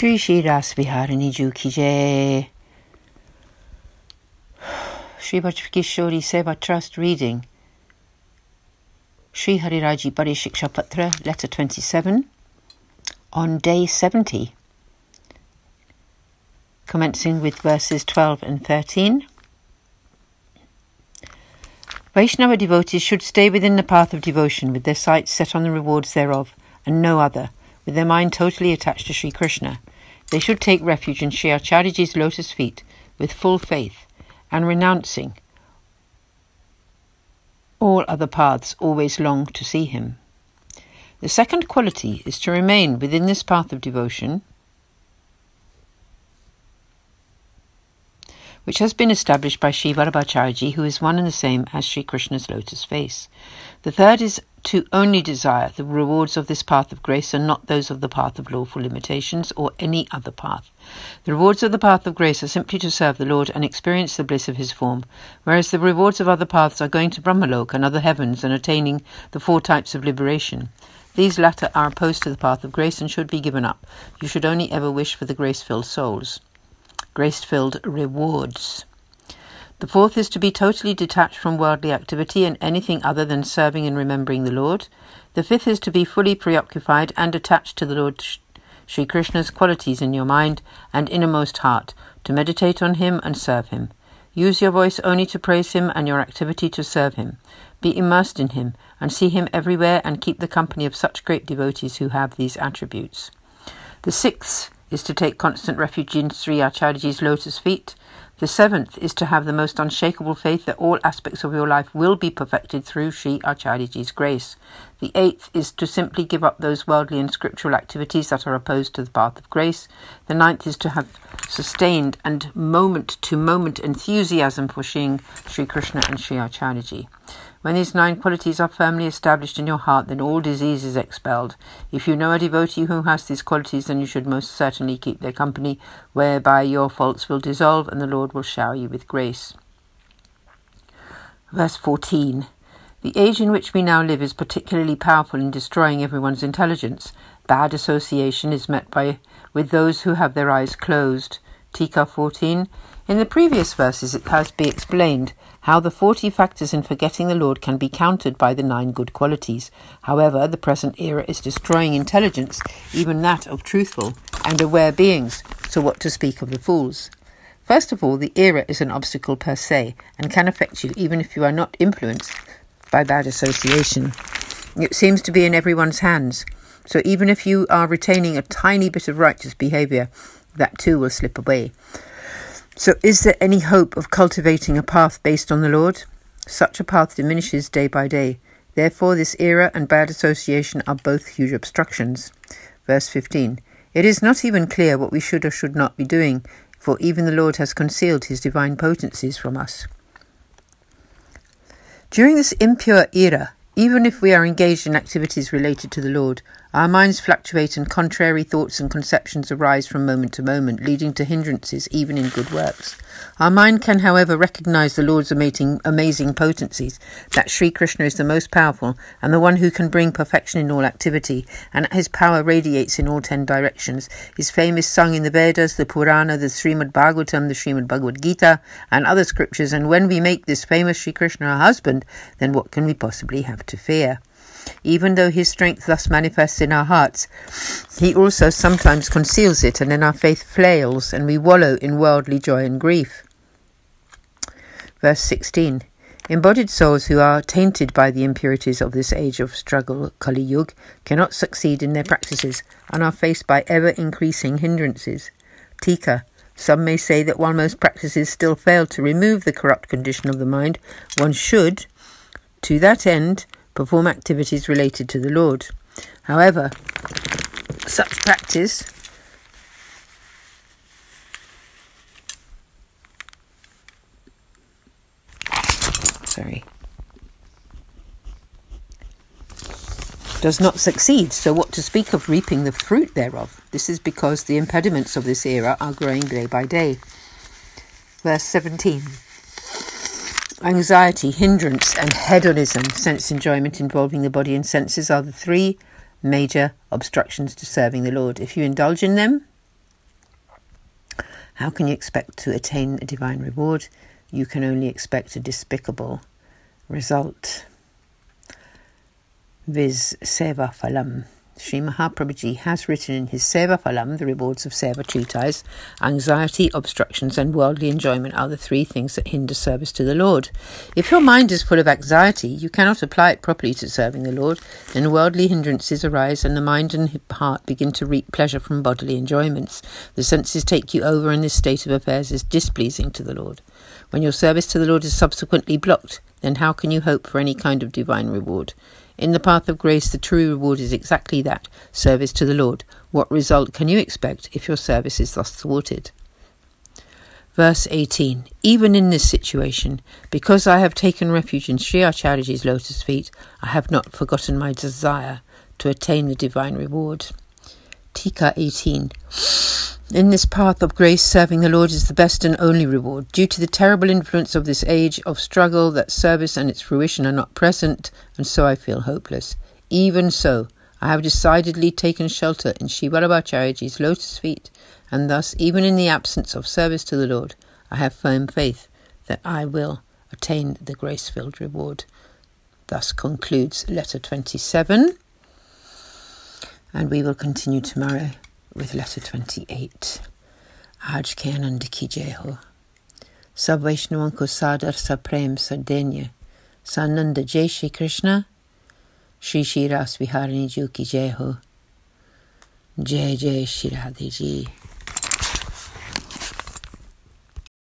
Shri Shri Ras Viharini Ju Ki Jai. Shri Bachkishori Seva Trust reading. Shri Hariraji Bade Shiksha Patra, letter 27, on day 70, commencing with verses 12 and 13. Vaishnava devotees should stay within the path of devotion with their sights set on the rewards thereof and no other, with their mind totally attached to Sri Krishna. They should take refuge in Sri Acharyaji's lotus feet with full faith and renouncing all other paths, always long to see him. The second quality is to remain within this path of devotion, which has been established by Sri Vallabhacharyaji, who is one and the same as Sri Krishna's lotus face. The third is to only desire the rewards of this path of grace and not those of the path of lawful limitations or any other path. The rewards of the path of grace are simply to serve the Lord and experience the bliss of his form, whereas the rewards of other paths are going to Brahmaloka and other heavens and attaining the 4 types of liberation. These latter are opposed to the path of grace and should be given up. You should only ever wish for the grace-filled souls. Grace-filled rewards. The fourth is to be totally detached from worldly activity and anything other than serving and remembering the Lord. The fifth is to be fully preoccupied and attached to the Lord Sri Krishna's qualities in your mind and innermost heart, to meditate on him and serve him. Use your voice only to praise him and your activity to serve him. Be immersed in him and see him everywhere and keep the company of such great devotees who have these attributes. The sixth is to take constant refuge in Sri Acharyaji's lotus feet. The seventh is to have the most unshakable faith that all aspects of your life will be perfected through Sri Acharyaji's grace. The eighth is to simply give up those worldly and scriptural activities that are opposed to the path of grace. The ninth is to have sustained and moment-to-moment enthusiasm for seeing Sri Krishna and Sri Acharyaji. When these 9 qualities are firmly established in your heart, then all disease is expelled. If you know a devotee who has these qualities, then you should most certainly keep their company, whereby your faults will dissolve and the Lord will shower you with grace. Verse 14. The age in which we now live is particularly powerful in destroying everyone's intelligence. Bad association is met with those who have their eyes closed. Tika 14. In the previous verses it has been explained how the 40 factors in forgetting the Lord can be countered by the 9 good qualities. However, the present era is destroying intelligence, even that of truthful and aware beings, so what to speak of the fools? First of all, the era is an obstacle per se, and can affect you even if you are not influenced by bad association. It seems to be in everyone's hands, so even if you are retaining a tiny bit of righteous behaviour, that too will slip away. So is there any hope of cultivating a path based on the Lord? Such a path diminishes day by day. Therefore, this era and bad association are both huge obstructions. Verse 15. It is not even clear what we should or should not be doing, for even the Lord has concealed his divine potencies from us. During this impure era, even if we are engaged in activities related to the Lord, our minds fluctuate and contrary thoughts and conceptions arise from moment to moment, leading to hindrances even in good works. Our mind can, however, recognize the Lord's amazing potencies, that Sri Krishna is the most powerful and the one who can bring perfection in all activity, and his power radiates in all 10 directions. His fame is sung in the Vedas, the Purana, the Srimad Bhagavatam, the Srimad Bhagavad Gita, and other scriptures, and when we make this famous Sri Krishna our husband, then what can we possibly have to fear? Even though his strength thus manifests in our hearts, he also sometimes conceals it, and then our faith flails, and we wallow in worldly joy and grief. Verse 16. Embodied souls who are tainted by the impurities of this age of struggle, Kali Yuga, cannot succeed in their practices, and are faced by ever-increasing hindrances. Tika. Some may say that while most practices still fail to remove the corrupt condition of the mind, one should, to that end, perform activities related to the Lord. However, such practice does not succeed, so what to speak of reaping the fruit thereof? This is because the impediments of this era are growing day by day. Verse 17. Anxiety, hindrance, and hedonism, sense enjoyment involving the body and senses, are the 3 major obstructions to serving the Lord. If you indulge in them, How can you expect to attain a divine reward? You can only expect a despicable result. Viz. Seva Phalam. Sri Mahaprabhuji has written in his Seva Phalam, the rewards of Seva treatise, anxiety, obstructions and worldly enjoyment are the three things that hinder service to the Lord. If your mind is full of anxiety, you cannot apply it properly to serving the Lord, then worldly hindrances arise and the mind and heart begin to reap pleasure from bodily enjoyments. The senses take you over and this state of affairs is displeasing to the Lord. When your service to the Lord is subsequently blocked, then how can you hope for any kind of divine reward? In the path of grace, the true reward is exactly that, service to the Lord. What result can you expect if your service is thus thwarted? Verse 18. Even in this situation, because I have taken refuge in Sri Acharyaji's lotus feet, I have not forgotten my desire to attain the divine reward. Tika 18. In this path of grace, serving the Lord is the best and only reward. Due to the terrible influence of this age of struggle, that service and its fruition are not present, and so I feel hopeless. Even so, I have decidedly taken shelter in Sri Vallabhacharyaji's lotus feet, and thus, even in the absence of service to the Lord, I have firm faith that I will attain the grace-filled reward. Thus concludes letter 27, and we will continue tomorrow with letter 28. Aaj ke Anand ki jai ho. Sab Vaishnavan ko sadar sa prem sa denya. Sa Ananda Jai Shri Krishna. Shri Shri Ras Viharini Ji ki jai ho. Jai Jai Shri Radhe Ji.